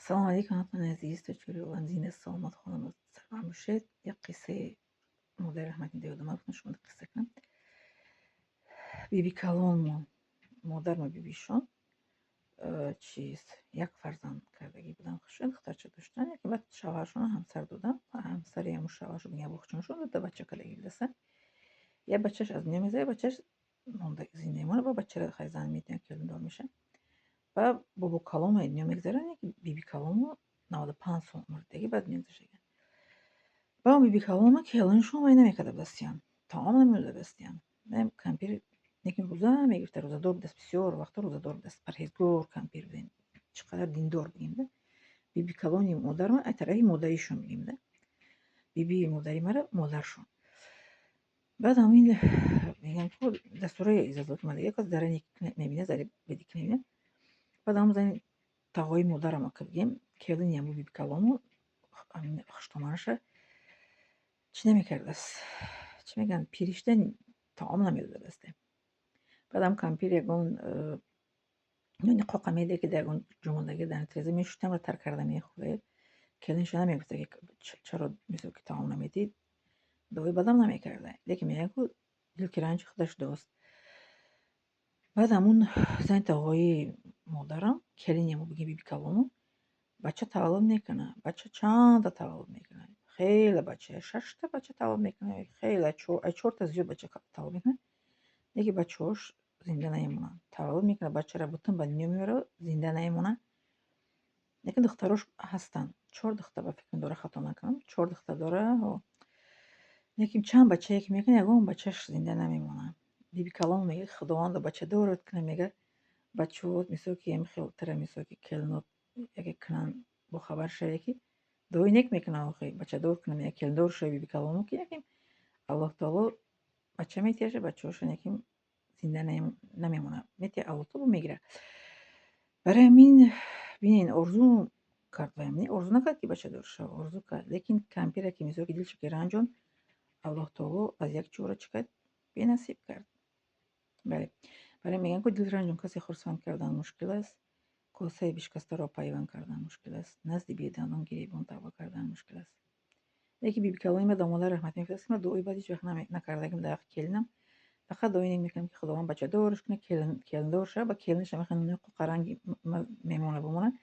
سلام علیکم خانم عزیز، تو چطوری؟ زین سلامت خانم سلام باشید. یه قصه مادر رحمتی دیادم رو شما قصه کنم. بیبی کلان مادر بیبیشون چیز یک فرزند کردگی بودن. خشن دخترچه داشتن. یکی بعد شوهرشون همسر دادن و همسر یه شوهرشون میگه بخشونشون دو بچه کردگی دستن. یه بچهش از دنیا میزه، یه بچهش مونده زنده میمونه و بچه رو خیلی زن میدن که دار میشه. و بابا کلان از دنیا میگذرن. یکی بیبی کلان 95 سال مردگی بعد میگذره. با بیبی کلام کلانشون وای نمیکرده بستیان تمام نمیوده بستیان. من کمپیر یکم روزا میگفته روزا دور دست بسیار وقتا روزا دور دست پرهیزگار کمپیر بودین. چقدر دیندار بودیم ده. بیبی کلانی مادر من اترهی مادریشون میگیم ده. بیبی مادری مرا مادرشون. بعد همین میگم که دستوره اجازه من یک از درنی نمیبینه زری بدیک نمیبینه. بعد هم زنی تقوی مادرم کردیم کلانی هم بیبی کلامو همین خشتمانشه چی نمیکرده است. چی میگن پیریشته طعام نمیداده بسته. بعدم کمپیر یگان یعنی قاقمیده که در اون جمعندگی در نتیجه میشتم و ترک کرده میخوره کلینش نمیگفته که چرا میسو که طعام نمیدید دوی بدم نمیکرده لیکن میگه که دل کرنج خودش دوست. بعد همون زن آقای مادرم کلینیمو بگی بیبی کلونو بچه تولد میکنه. بچه چند تا تولد میکنه. خیلی بچه 6 تا بچه تولد میکنه. خیلی 4 تا زیاد بچه تولد میکنه. یکی بچه‌هاش زنده نمیمونن. تولد میکنه بچه را بطن به دنیا میاره زنده نمیمونه. لیکن دختراش هستن. 4 دختر به فکر داره خطا نکنم. 4 دختر داره. لیکن چند بچه یک میکنه یگان بچهش زنده نمیمونه. بیبی کلام میگه خداوند بچه دارد کنه میگه بچه‌ها مثل که خیلی تر مثل که کلنات یک کنن با خبر شه یکی دوی نیک میکنه آخه بچه دار کنه میگه کلن دار شه بیبی کلامو که یکیم الله تعالی بچه میتیشه بچه‌هاش یکیم زنده نمیمونه میتی الله تعالی میگیره. برای همین ببین ارزو کرد و یعنی ارزو نکرد که بچه دار شه ارزو کرد لیکن کمپیره که میزو که دلش که رنجون الله تعالی از یک جوره چقدر بنصیب کرد. بله برای میگن که دل رنجون کسی خرسند کردن مشکل است. کاسه بیشکسته را پیوند کردن مشکل است. نزد بیدندان گریبان دعوا کردن مشکل است. یکی بیبی کلام دامادر رحمت میفرستم دعای بعدی هیچ وقت نکردم در کلینم فقط دعای میکنم که خداوند بچه دارش کنه کلن دار شه با کلنش میخوان نوق قرنگی میمونه بمونه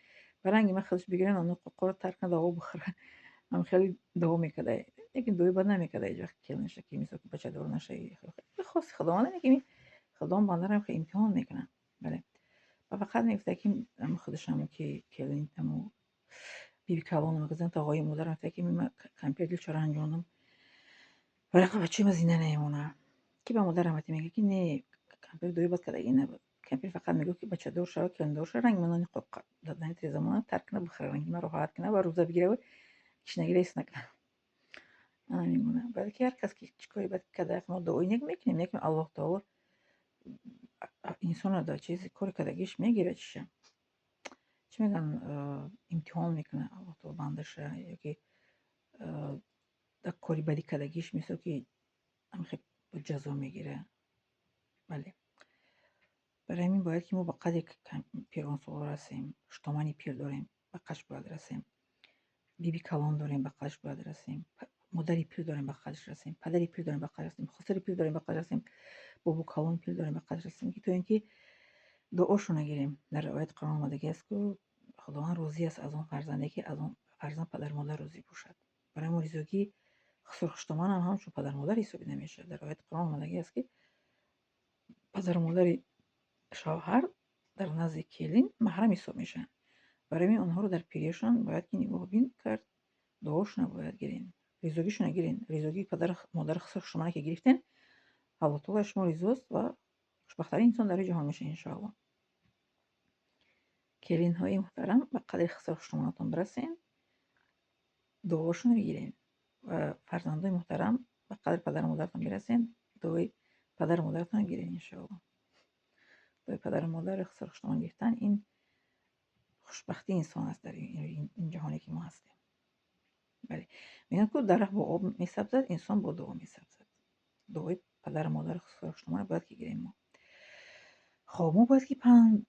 برنگی من خودش بگیرن اون نوق رو ترک نده و بخوره. هم خیلی دعا میکرده لیکن دعای بعد نمیکرده هیچ وقت کلنش که میسه که بچه دار نشه. خاص خداوند میگه خداوند بنده رو خیلی امتحان میکنه. بله و فقط میگفته که خودش هم که کلین همو بیبی کلان مگزن تا آقای مادرم فکر که کمپیر دل چرا انجامم برای بچه ما زینه نمیمونه. که به مادر رحمتی میگه که نه کمپیر دوی باید کدایی نبود. کمپیر فقط میگه که بچه دور شد کلن دور شد رنگ منانی قب دادن تری زمان ترک کنه بخره رنگی من راحت کنه و روزا بگیره و کش نگیره ایست نکنه. آن میمونه. بعد که هر کس که چیکاری باید کده ما دوی نگ میکنیم الله تعالی انسان رو چیزی کار کدگیش میگیره چیشه. چی میگن امتحان میکنه الله تعالی بندشه یا که در کاری بدی کدگیش میسه که هم خیلی جزا میگیره. بله برای همین باید که ما به قدر پیران سال رسیم شتامانی پیر داریم به قدش باید رسیم. بیبی کلان داریم به قدش باید رسیم. مادری پیر داریم به قدش رسیم. پدری پیر داریم به قدش رسیم. خسری پیر داریم به قدش رسیم. بابو کلان پیر داریم به قدش رسیم که تو اینکه دعاشو نگیریم. در روایت قرآن آمده است که خداوند راضی است از اون فرزندی که از اون فرزند پدر مادر راضی باشد. برای مریضگی خسرخشتمان هم همچون پدر مادر حسابی نمیشه. در روایت قرآن آمده است که پدر مادر شوهر در نزد کلین محرم حساب میشن. برای همین اونها رو در پیریشان باید که نگاه بین کرد. دعاش نباید گیرین. ریزوگیشو نگیرین. ریزوگی پدر مادر خسرخشتمان که گرفتین الله تعالی شما ریزوست و خوشبخت‌ترین انسان در جهان میشه انشاءالله. کلین های محترم به قدر خسرخشتمانتون برسین. دعاشون بگیرین و فرزندای محترم به قدر پدر مادرتون برسین. دعای پدر مادرتون گیرین انشاءالله. دعای پدر مادر خسرخشتمان گرفتن این خوشبختی انسان است در این جهانی که ما هستیم. بله میگن که درخت با آب میسبزد انسان با دعا میسبزد. دعای پدر مادر خسرخشتمان باید که گیریم ما. خب ما باید که پند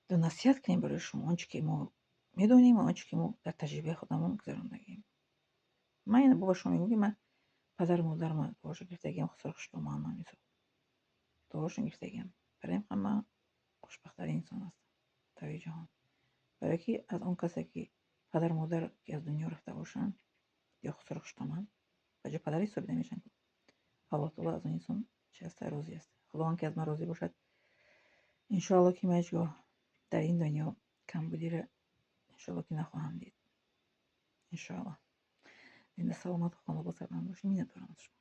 و نصیحت کنیم برای شما آنچه که ما میدونیم آنچه که ما در تجربه خودمون گذراندگیم. من اینو بابا شما میگی من پدر و مادرم دورش گرفتگیم خسر خوشتوما من میتو دورش گرفتگیم برای این من خوشبخت‌ترین انسان هستم در جهان. برای که از اون کسی که پدر و مادر که از دنیا رفته باشن یا خسر خوشتوما بجا پدری حساب نمیشن که الله تعالی از اون انسان چه است راضی است. خدا آن که از من راضی باشد انشاءالله که من هیچگاه در این دنیا کم بودی را انشاءالله که نخواهم دید. انشاءالله این سلامت خانواده سر من باشی. می‌دارم از شما.